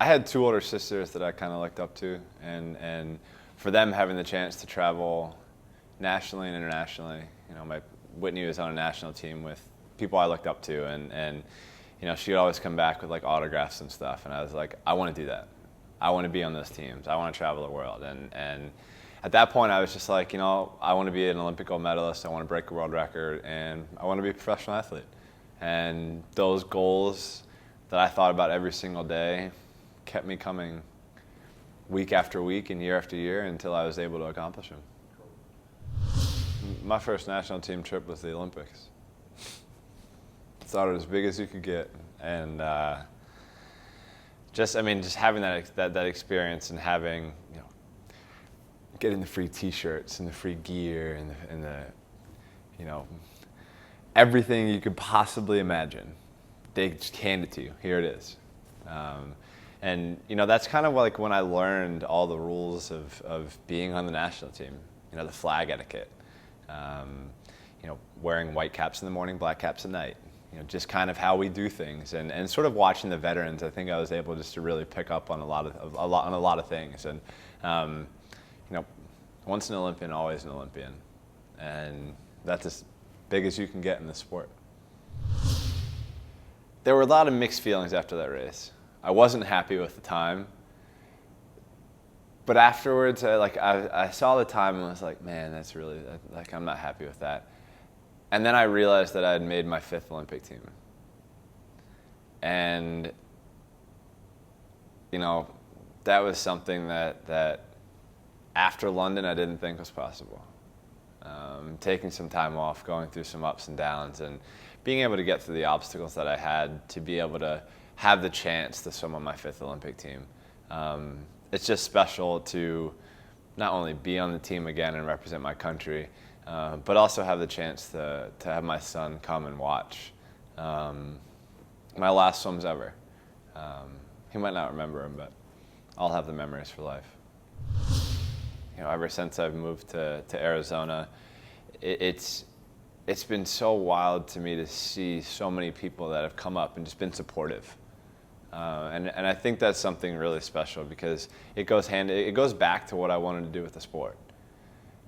I had two older sisters that I kind of looked up to, and for them having the chance to travel nationally and internationally, Whitney was on a national team with people I looked up to, and she'd always come back with like autographs and stuff, and I was like, I want to do that. I want to be on those teams. I want to travel the world, and at that point I was just like, I want to be an Olympic gold medalist. I want to break a world record, and I want to be a professional athlete. And those goals that I thought about every single day kept me coming week after week and year after year until I was able to accomplish them. My first national team trip was the Olympics. Started as big as you could get, and just having that experience and having getting the free T-shirts and the free gear and the everything you could possibly imagine, they just hand it to you. Here it is. And that's kind of like when I learned all the rules of being on the national team. The flag etiquette. Wearing white caps in the morning, black caps at night. Just kind of how we do things, and sort of watching the veterans. I think I was able just to really pick up on a lot of things. And once an Olympian, always an Olympian, and that's as big as you can get in the sport. There were a lot of mixed feelings after that race. I wasn't happy with the time, but afterwards, I saw the time and was like, man, that's really, I'm not happy with that. And then I realized that I had made my 5th Olympic team. And, that was something that after London I didn't think was possible. Taking some time off, going through some ups and downs, and being able to get through the obstacles that I had to be able to have the chance to swim on my 5th Olympic team. It's just special to not only be on the team again and represent my country, but also have the chance to have my son come and watch my last swims ever. He might not remember them, but I'll have the memories for life. Ever since I've moved to Arizona, it's been so wild to me to see so many people that have come up and just been supportive. And I think that's something really special, because it goes back to what I wanted to do with the sport.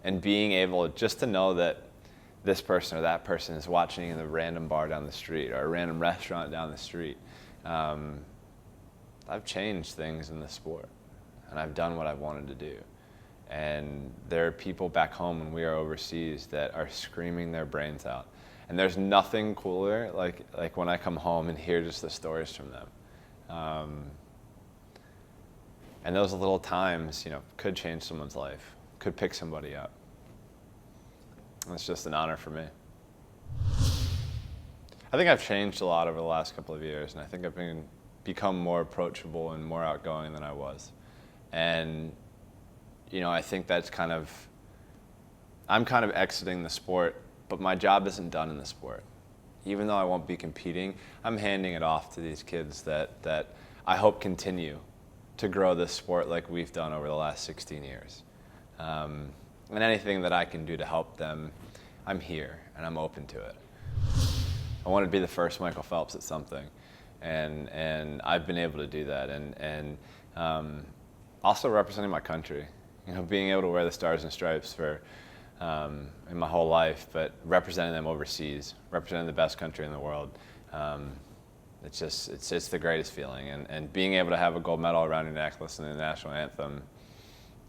And being able just to know that this person or that person is watching in the random bar down the street or a random restaurant down the street. I've changed things in the sport, and I've done what I've wanted to do. And there are people back home when we are overseas that are screaming their brains out. And there's nothing cooler like when I come home and hear just the stories from them. And those little times, could change someone's life, could pick somebody up. And it's just an honor for me. I think I've changed a lot over the last couple of years, and I think I've become more approachable and more outgoing than I was. And I think that's I'm kind of exiting the sport, but my job isn't done in the sport. Even though I won't be competing, I'm handing it off to these kids that I hope continue to grow this sport like we've done over the last 16 years. And anything that I can do to help them, I'm here and I'm open to it. I want to be the first Michael Phelps at something, and I've been able to do that. And also representing my country. Being able to wear the Stars and Stripes in my whole life, but representing them overseas, representing the best country in the world, it's just the greatest feeling. And being able to have a gold medal around your neck listening to the national anthem,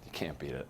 you can't beat it.